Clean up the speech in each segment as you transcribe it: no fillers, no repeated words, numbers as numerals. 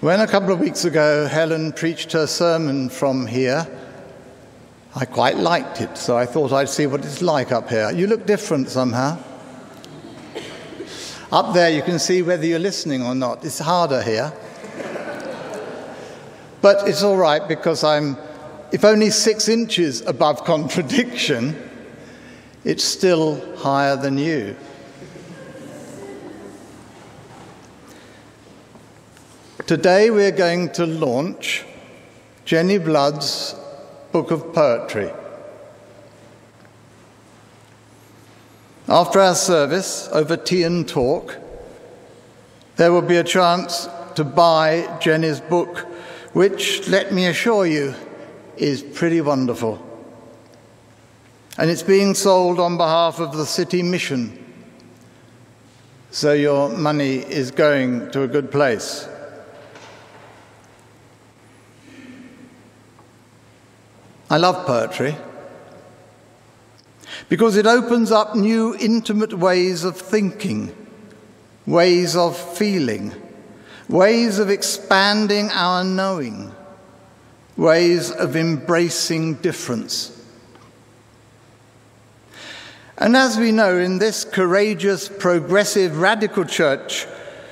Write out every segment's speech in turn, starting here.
When a couple of weeks ago Helen preached her sermon from here, I quite liked it, so I thought I'd see what it's like up here. You look different somehow. Up there you can see whether you're listening or not. It's harder here. But it's all right because I'm, if only 6 inches above contradiction, it's still higher than you. Today we're going to launch Jenny Blood's book of poetry. After our service, over tea and talk, there will be a chance to buy Jenny's book, which, let me assure you, is pretty wonderful. And it's being sold on behalf of the City Mission, so your money is going to a good place. I love poetry because it opens up new intimate ways of thinking, ways of feeling, ways of expanding our knowing, ways of embracing difference. And as we know, in this courageous, progressive, radical church,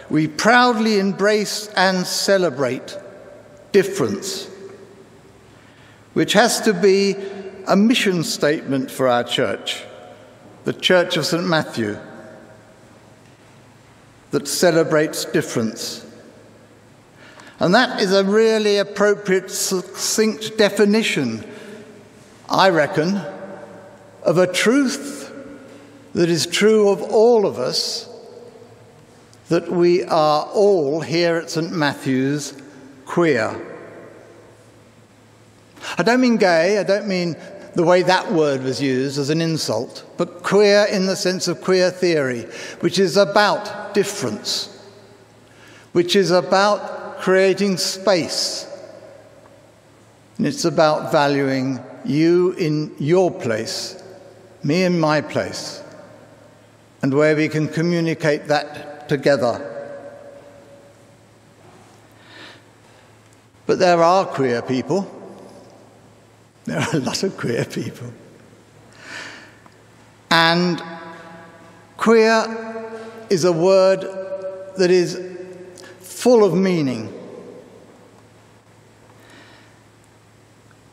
we proudly embrace and celebrate difference, which has to be a mission statement for our church, the Church of St. Matthew, that celebrates difference. And that is a really appropriate, succinct definition, I reckon, of a truth that is true of all of us, that we are all here at St. Matthew's queer. I don't mean gay, I don't mean the way that word was used as an insult, but queer in the sense of queer theory, which is about difference, which is about creating space, and it's about valuing you in your place, me in my place, and where we can communicate that together. But there are queer people. There are a lot of queer people. And queer is a word that is full of meaning.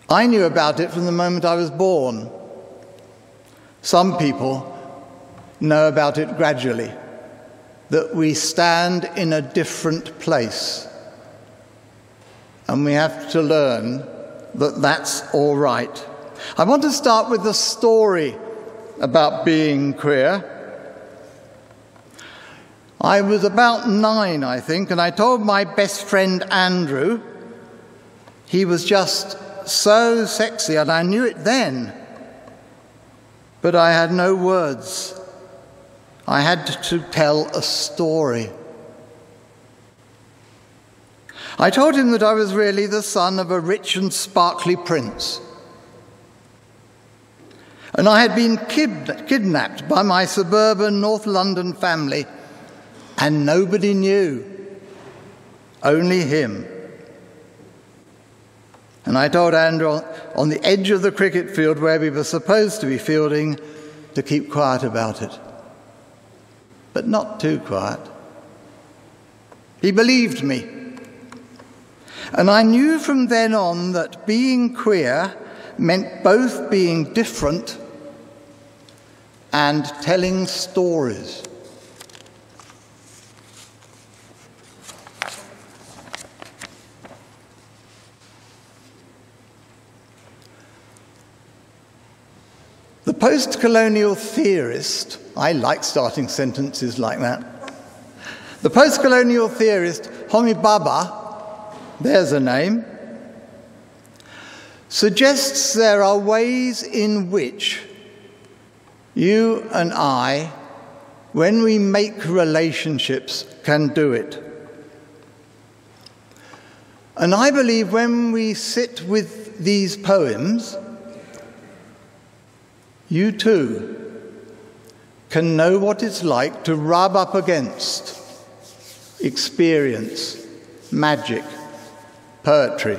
I knew about it from the moment I was born. Some people know about it gradually, that we stand in a different place. And we have to learn that that's all right. I want to start with a story about being queer. I was about 9, I think, and I told my best friend Andrew he was just so sexy, and I knew it then, but I had no words. I had to tell a story. I told him that I was really the son of a rich and sparkly prince. And I had been kidnapped by my suburban North London family, and nobody knew, only him. And I told Andrew on the edge of the cricket field where we were supposed to be fielding to keep quiet about it, but not too quiet. He believed me. And I knew from then on that being queer meant both being different and telling stories. The post-colonial theorist, I like starting sentences like that. The post-colonial theorist Homi Bhabha, there's a name, suggests there are ways in which you and I, when we make relationships, can do it. And I believe when we sit with these poems, you too can know what it's like to rub up against, experience, magic, poetry.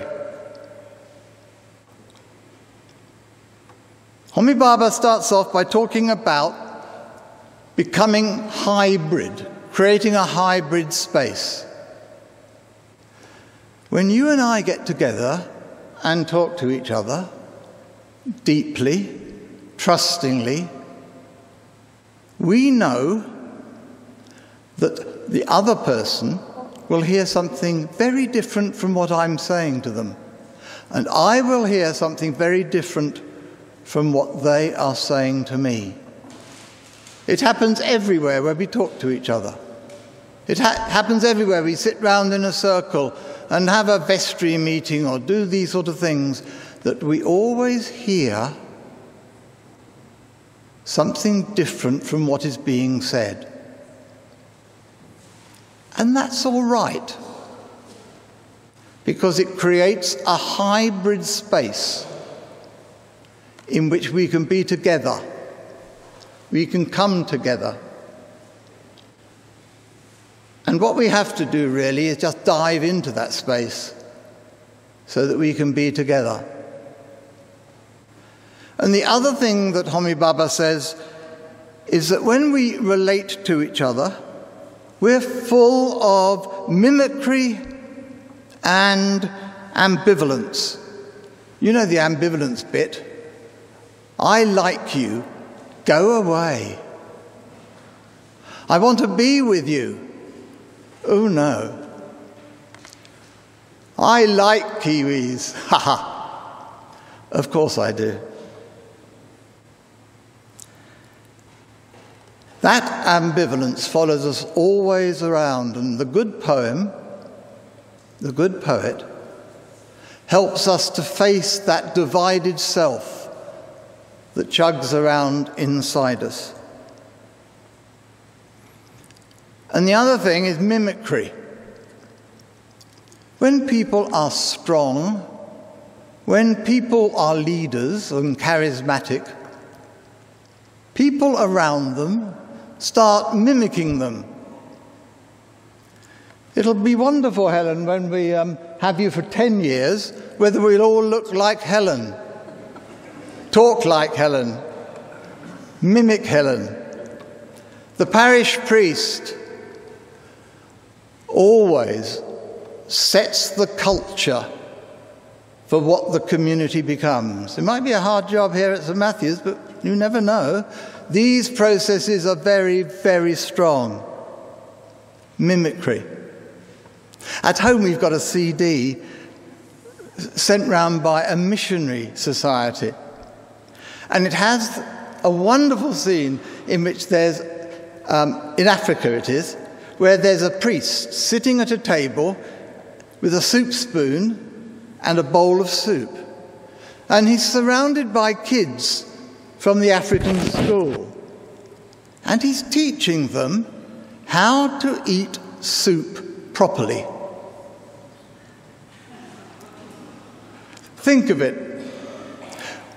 Homi Bhabha starts off by talking about becoming hybrid, creating a hybrid space. When you and I get together and talk to each other deeply, trustingly, we know that the other person will hear something very different from what I'm saying to them, and I will hear something very different from what they are saying to me. It happens everywhere where we talk to each other. It happens everywhere we sit round in a circle and have a vestry meeting or do these sort of things, that we always hear something different from what is being said. And that's all right, because it creates a hybrid space in which we can be together. We can come together. And what we have to do really is just dive into that space so that we can be together. And the other thing that Homi Bhabha says is that when we relate to each other, we're full of mimicry and ambivalence. You know the ambivalence bit. I like you. Go away. I want to be with you. Oh no. I like Kiwis. Ha ha. Of course I do. That ambivalence follows us always around, and the good poem, the good poet, helps us to face that divided self that chugs around inside us. And the other thing is mimicry. When people are strong, when people are leaders and charismatic, people around them start mimicking them. It'll be wonderful, Helen, when we have you for 10 years, whether we'll all look like Helen, talk like Helen, mimic Helen. The parish priest always sets the culture for what the community becomes. It might be a hard job here at St Matthew's, but you never know. These processes are very, very strong. Mimicry. At home we've got a CD sent round by a missionary society. And it has a wonderful scene in which there's, in Africa it is, where there's a priest sitting at a table with a soup spoon and a bowl of soup. And he's surrounded by kids from the African school. And he's teaching them how to eat soup properly. Think of it.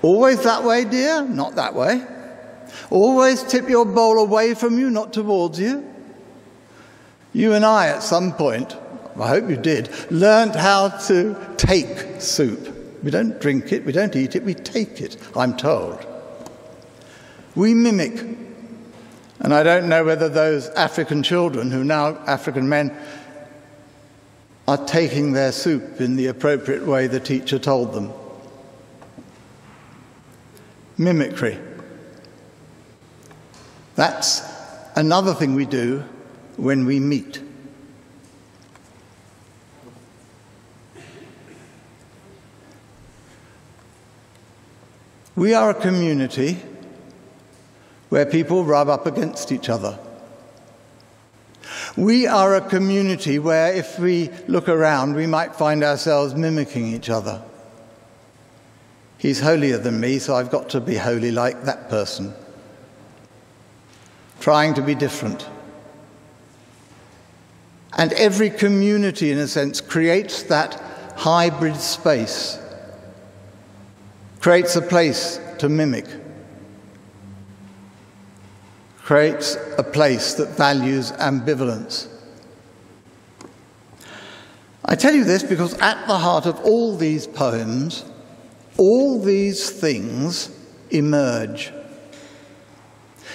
Always that way, dear? Not that way. Always tip your bowl away from you, not towards you. You and I, at some point, I hope you did, learned how to take soup. We don't drink it, we don't eat it, we take it, I'm told. We mimic. And I don't know whether those African children, who now African men, are taking their soup in the appropriate way the teacher told them. Mimicry. That's another thing we do when we meet. We are a community where people rub up against each other. We are a community where, if we look around, we might find ourselves mimicking each other. He's holier than me, so I've got to be holy like that person. Trying to be different. And every community, in a sense, creates that hybrid space, creates a place to mimic, creates a place that values ambivalence. I tell you this because at the heart of all these poems, all these things emerge.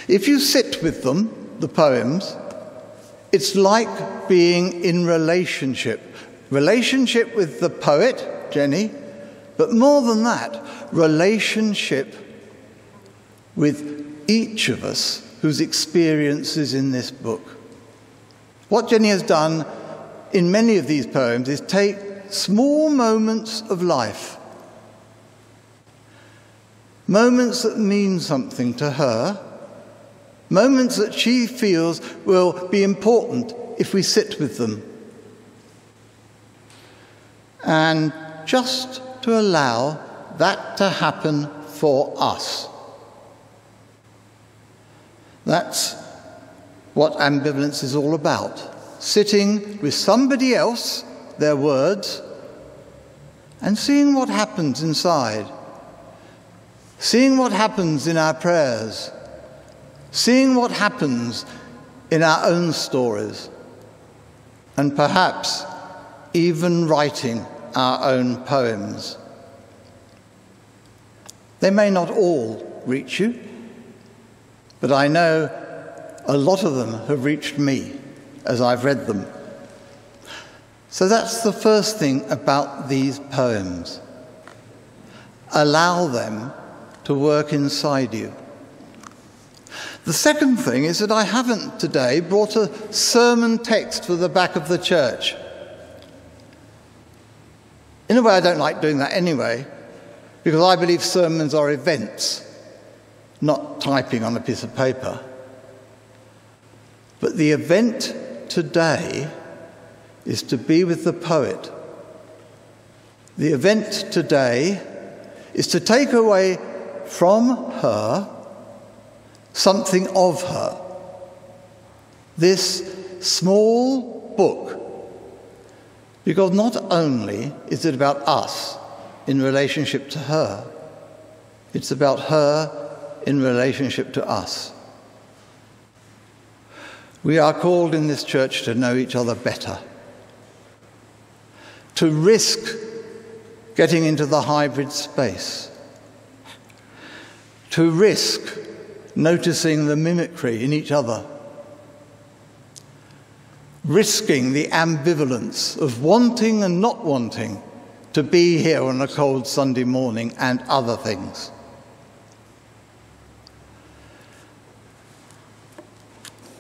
If you sit with them, the poems, it's like being in relationship. Relationship with the poet, Jenny, but more than that, relationship with each of us whose experience is in this book. What Jenny has done in many of these poems is take small moments of life, moments that mean something to her, moments that she feels will be important if we sit with them, and just to allow that to happen for us. That's what ambivalence is all about. Sitting with somebody else, their words, and seeing what happens inside. Seeing what happens in our prayers. Seeing what happens in our own stories. And perhaps even writing our own poems. They may not all reach you, but I know a lot of them have reached me as I've read them. So that's the first thing about these poems. Allow them to work inside you. The second thing is that I haven't today brought a sermon text for the back of the church. In a way, I don't like doing that anyway, because I believe sermons are events, not typing on a piece of paper. But the event today is to be with the poet. The event today is to take away from her something of her. This small book, because not only is it about us in relationship to her, it's about her in relationship to us. We are called in this church to know each other better, to risk getting into the hybrid space, to risk noticing the mimicry in each other, risking the ambivalence of wanting and not wanting to be here on a cold Sunday morning and other things.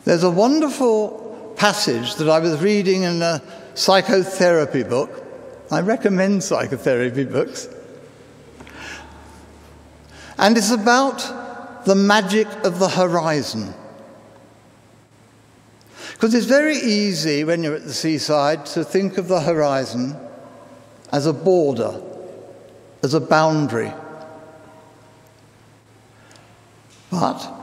There's a wonderful passage that I was reading in a psychotherapy book. I recommend psychotherapy books. And it's about the magic of the horizon. Because it's very easy when you're at the seaside to think of the horizon as a border, as a boundary. But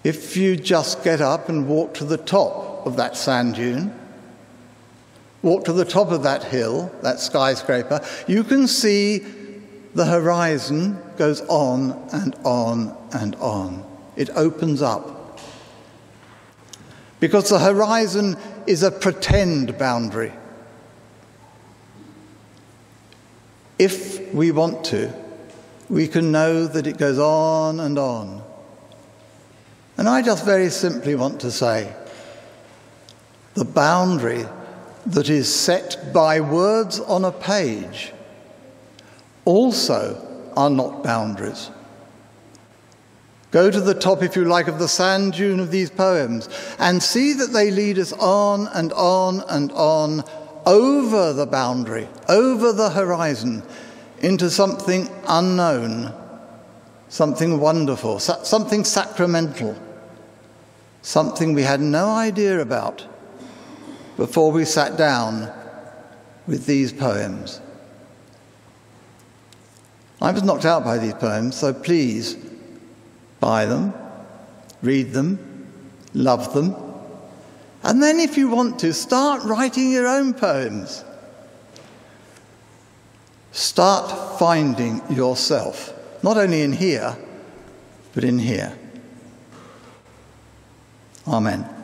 if you just get up and walk to the top of that sand dune, walk to the top of that hill, that skyscraper, you can see the horizon goes on and on and on. It opens up. Because the horizon is a pretend boundary. If we want to, we can know that it goes on and on. And I just very simply want to say, the boundary that is set by words on a page also are not boundaries. Go to the top, if you like, of the sand dune of these poems and see that they lead us on and on and on over the boundary, over the horizon, into something unknown, something wonderful, something sacramental, something we had no idea about before we sat down with these poems. I was knocked out by these poems, so please buy them, read them, love them, and then if you want to, start writing your own poems. Start finding yourself, not only in here, but in here. Amen.